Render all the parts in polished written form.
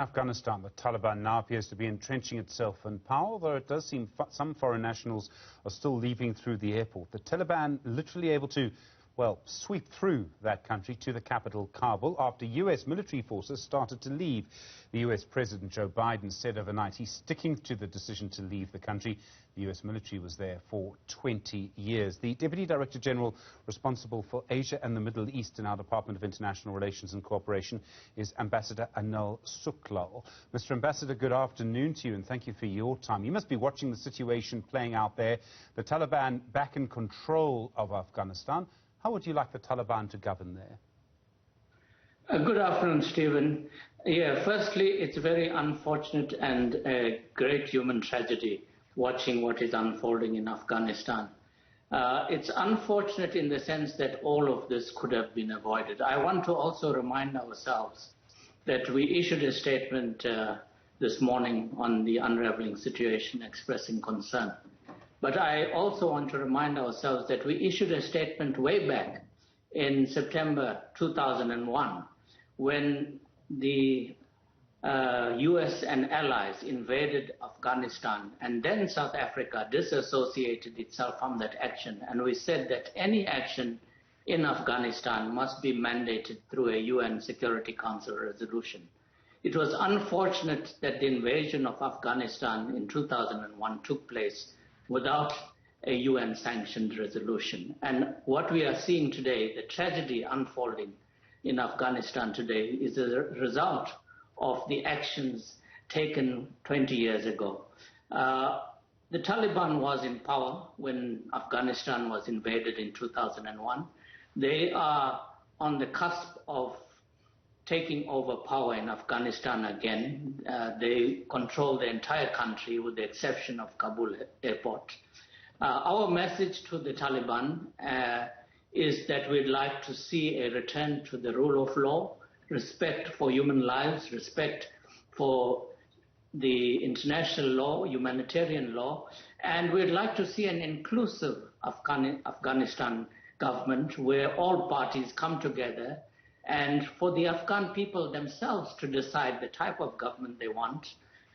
Afghanistan, the Taliban now appears to be entrenching itself in power, although it does seem some foreign nationals are still leaving through the airport. The Taliban literally able to, well, sweep through that country to the capital, Kabul, after U.S. military forces started to leave. The U.S. President Joe Biden said overnight he's sticking to the decision to leave the country. The U.S. military was there for 20 years. The Deputy Director General responsible for Asia and the Middle East in our Department of International Relations and Cooperation is Ambassador Anil Sooklal. Mr. Ambassador, good afternoon to you and thank you for your time. You must be watching the situation playing out there. The Taliban back in control of Afghanistan. How would you like the Taliban to govern there? Good afternoon, Stephen. Yeah, firstly, it's very unfortunate and a great human tragedy watching what is unfolding in Afghanistan. It's unfortunate in the sense that all of this could have been avoided. I want to also remind ourselves that we issued a statement this morning on the unraveling situation expressing concern. But I also want to remind ourselves that we issued a statement way back in September 2001 when the US and allies invaded Afghanistan, and then South Africa disassociated itself from that action. And we said that any action in Afghanistan must be mandated through a UN Security Council resolution. It was unfortunate that the invasion of Afghanistan in 2001 took place without a UN-sanctioned resolution. And what we are seeing today, the tragedy unfolding in Afghanistan today, is a result of the actions taken 20 years ago. The Taliban was in power when Afghanistan was invaded in 2001. They are on the cusp of taking over power in Afghanistan again. They control the entire country with the exception of Kabul airport. Our message to the Taliban is that we'd like to see a return to the rule of law, respect for human lives, respect for the international law, humanitarian law, and we'd like to see an inclusive Afghanistan government where all parties come together and for the Afghan people themselves to decide the type of government they want.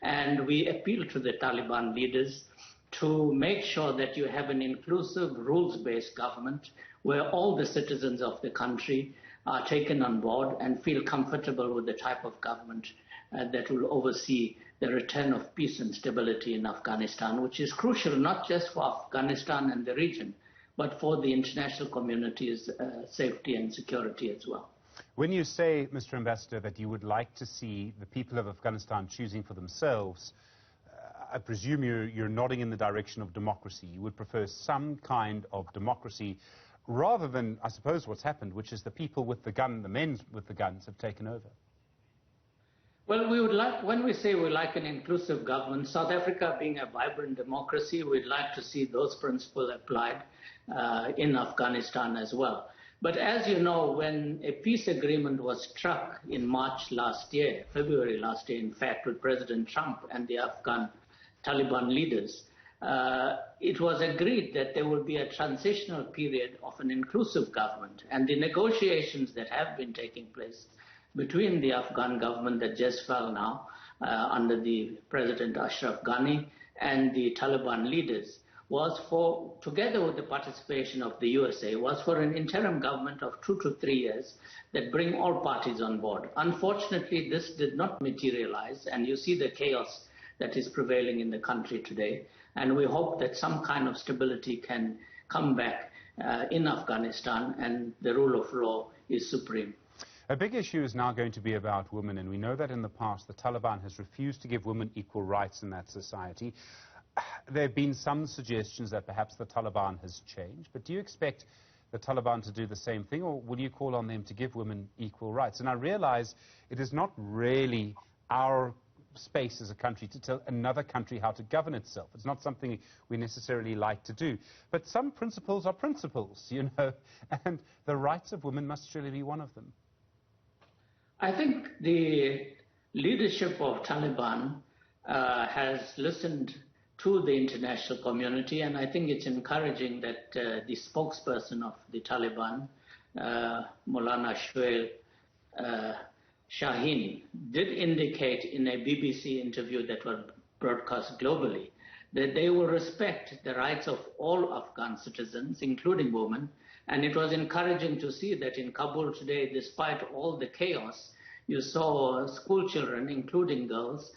And we appeal to the Taliban leaders to make sure that you have an inclusive, rules-based government where all the citizens of the country are taken on board and feel comfortable with the type of government that will oversee the return of peace and stability in Afghanistan, which is crucial not just for Afghanistan and the region, but for the international community's safety and security as well. When you say, Mr. Ambassador, that you would like to see the people of Afghanistan choosing for themselves, I presume you're nodding in the direction of democracy. You would prefer some kind of democracy rather than, I suppose, what's happened, which is the people with the gun, the men with the guns, have taken over. Well, we would like, when we say we like an inclusive government, South Africa being a vibrant democracy, we'd like to see those principles applied in Afghanistan as well. But as you know, when a peace agreement was struck in March last year, February last year, in fact, with President Trump and the Afghan Taliban leaders, it was agreed that there will be a transitional period of an inclusive government. And the negotiations that have been taking place between the Afghan government that just fell now under the President Ashraf Ghani and the Taliban leaders was for, together with the participation of the USA, was for an interim government of 2 to 3 years that bring all parties on board. Unfortunately, this did not materialize, and you see the chaos that is prevailing in the country today. And we hope that some kind of stability can come back in Afghanistan and the rule of law is supreme. A big issue is now going to be about women, and we know that in the past the Taliban has refused to give women equal rights in that society. There have been some suggestions that perhaps the Taliban has changed, but do you expect the Taliban to do the same thing, or will you call on them to give women equal rights? And I realize it is not really our space as a country to tell another country how to govern itself. It's not something we necessarily like to do. But some principles are principles, you know, and the rights of women must surely be one of them. I think the leadership of Taliban has listened to the international community, and I think it's encouraging that the spokesperson of the Taliban, Maulana Shaheen did indicate in a BBC interview that was broadcast globally that they will respect the rights of all Afghan citizens, including women. And it was encouraging to see that in Kabul today, despite all the chaos, you saw school children, including girls,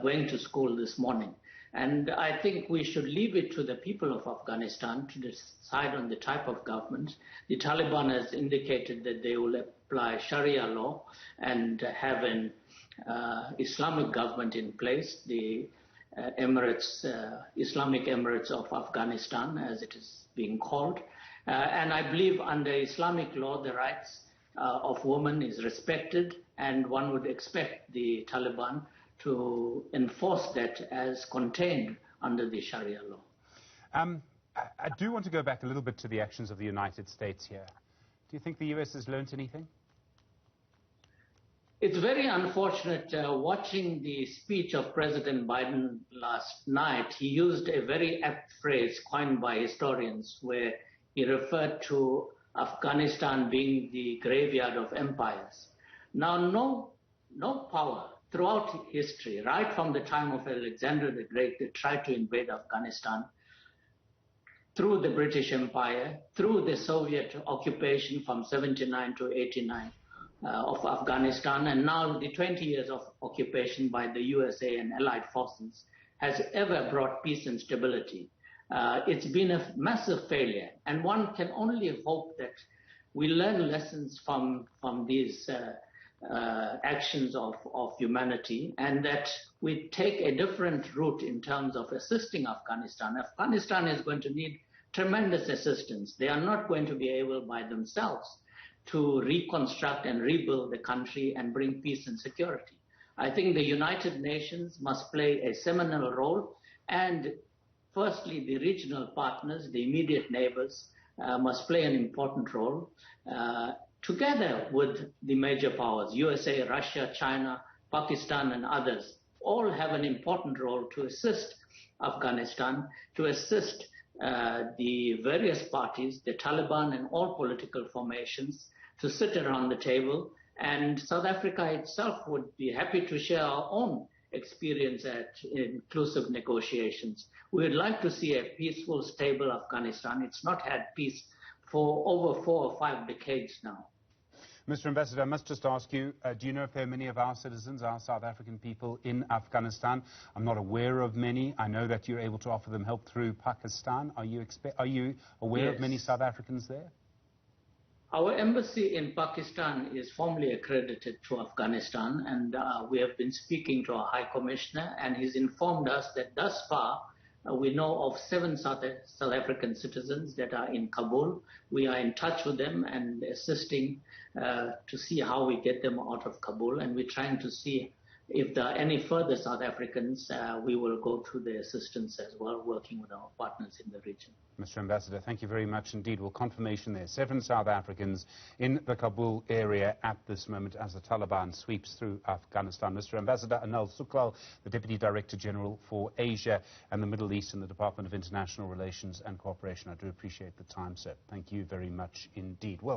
going to school this morning. And I think we should leave it to the people of Afghanistan to decide on the type of government. The Taliban has indicated that they will apply Sharia law and have an Islamic government in place, the Islamic Emirates of Afghanistan, as it is being called. And I believe under Islamic law, the rights of women is respected, and one would expect the Taliban to enforce that as contained under the Sharia law. I do want to go back a little bit to the actions of the United States here. Do you think the US has learned anything? It's very unfortunate watching the speech of President Biden last night. He used a very apt phrase coined by historians where he referred to Afghanistan being the graveyard of empires. Now, no power throughout history, right from the time of Alexander the Great, they tried to invade Afghanistan, through the British Empire, through the Soviet occupation from 79 to 89 of Afghanistan, and now the 20 years of occupation by the USA and allied forces has ever brought peace and stability. It's been a massive failure, and one can only hope that we learn lessons from these actions of humanity, and that we take a different route in terms of assisting Afghanistan. Afghanistan is going to need tremendous assistance. They are not going to be able by themselves to reconstruct and rebuild the country and bring peace and security. I think the United Nations must play a seminal role, and firstly, the regional partners, the immediate neighbors, must play an important role. Together with the major powers, USA, Russia, China, Pakistan, and others, all have an important role to assist Afghanistan, to assist the various parties, the Taliban and all political formations, to sit around the table. And South Africa itself would be happy to share our own experience at inclusive negotiations. We would like to see a peaceful, stable Afghanistan. It's not had peace for over 4 or 5 decades now. Mr. Ambassador, I must just ask you, do you know if there are many of our citizens, our South African people in Afghanistan? I'm not aware of many. I know that you're able to offer them help through Pakistan. Are you aware of many South Africans there? Our embassy in Pakistan is formally accredited to Afghanistan, and we have been speaking to our High Commissioner, and he's informed us that thus far we know of 7 South African citizens that are in Kabul. We are in touch with them and assisting to see how we get them out of Kabul, and we're trying to see if there are any further South Africans. We will go through the assistance as well, working with our partners in the region. Mr. Ambassador, thank you very much indeed. Well, confirmation there. 7 South Africans in the Kabul area at this moment as the Taliban sweeps through Afghanistan. Mr. Ambassador Anil Sooklal, the Deputy Director General for Asia and the Middle East in the Department of International Relations and Cooperation. I do appreciate the time, sir. Thank you very much indeed. Well.